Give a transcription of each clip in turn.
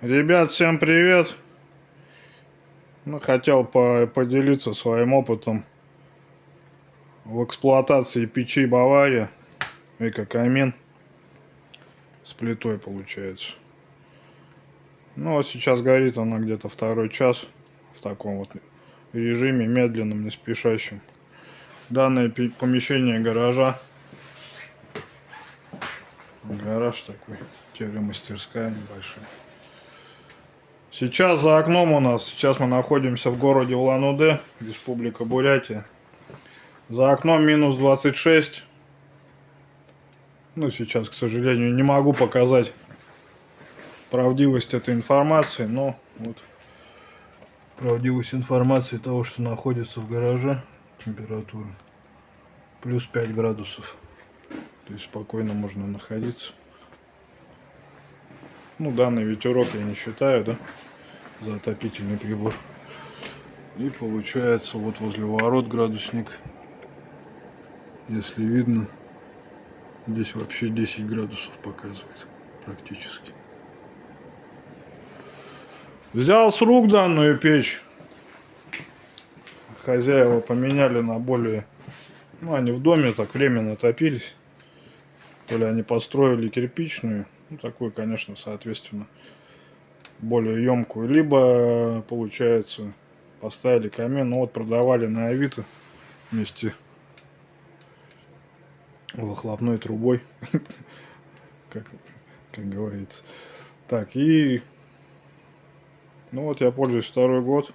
Ребят, всем привет! Хотел поделиться своим опытом в эксплуатации печи Бавария. Эко-камин с плитой получается. Вот сейчас горит она где-то второй час в таком вот режиме, медленном, не спешащем. Данное помещение гаража. Гараж такой, мастерская небольшая. Сейчас за окном у нас, сейчас мы находимся в городе Улан-Удэ, Республика Бурятия. За окном минус 26. Сейчас, к сожалению, не могу показать правдивость этой информации, но вот правдивость информации того, что находится в гараже, температура плюс 5 градусов. То есть спокойно можно находиться. Данный ветерок я не считаю, да, за отопительный прибор. И получается вот возле ворот градусник, если видно, здесь вообще 10 градусов показывает практически. Взял с рук данную печь. Хозяева поменяли на более... они в доме так временно топились. То ли они построили кирпичную. Такую, конечно, соответственно, более емкую. Либо, получается, поставили камин. Продавали на Авито вместе выхлопной трубой. Как говорится. Так, и... я пользуюсь второй год.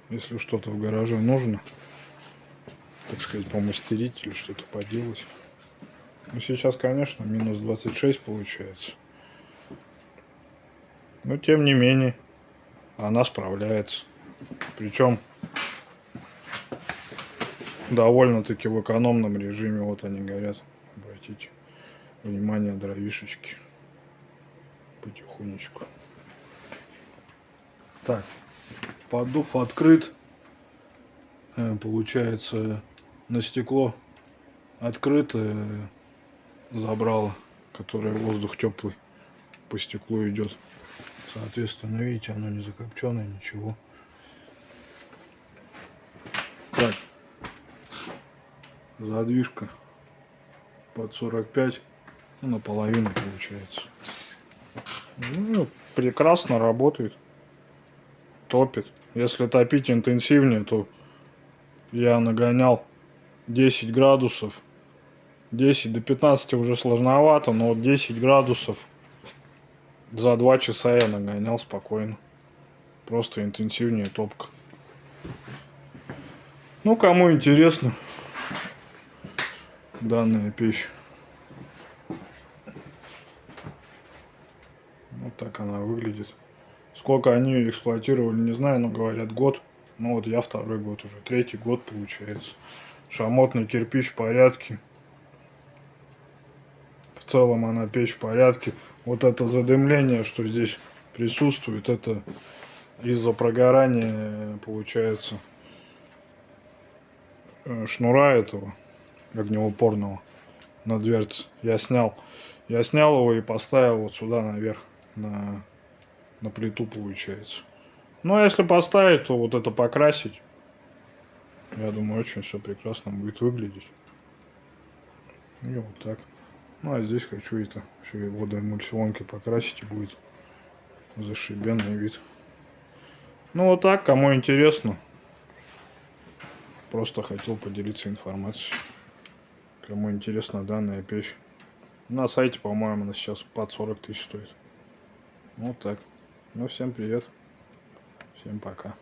Если что-то в гараже нужно, так сказать, помастерить или что-то поделать. Сейчас, конечно, минус 26 получается. Но, тем не менее, она справляется. Причем, довольно-таки в экономном режиме. Вот они горят. Обратите внимание, дровишечки. Потихонечку. Так, поддув открыт. Получается, на стекло открыто забрало, которое воздух теплый по стеклу идет. Соответственно, видите, оно не закопченное, ничего. Так, задвижка под 45, наполовину получается. Прекрасно работает, топит. Если топить интенсивнее, то я нагонял 10 градусов. 10 до 15 уже сложновато, но 10 градусов за 2 часа я нагонял спокойно. Просто интенсивнее топка. Кому интересно данная печь. Вот так она выглядит. Сколько они ее эксплуатировали, не знаю, но говорят год. Я второй год уже, третий год получается. Шамотный кирпич в порядке. В целом она печь в порядке. Вот это задымление, что здесь присутствует, это из-за прогорания, получается, шнура этого огнеупорного на дверце. Я снял его и поставил вот сюда наверх, на плиту, получается. А если поставить, то вот это покрасить, я думаю, очень все прекрасно будет выглядеть. И вот так. А здесь хочу это все и водоэмульсионкой покрасить, и будет зашибенный вид. Вот так, кому интересно. Просто хотел поделиться информацией. Кому интересна данная печь. На сайте, по-моему, она сейчас под 40 тысяч стоит. Вот так. Всем привет. Всем пока.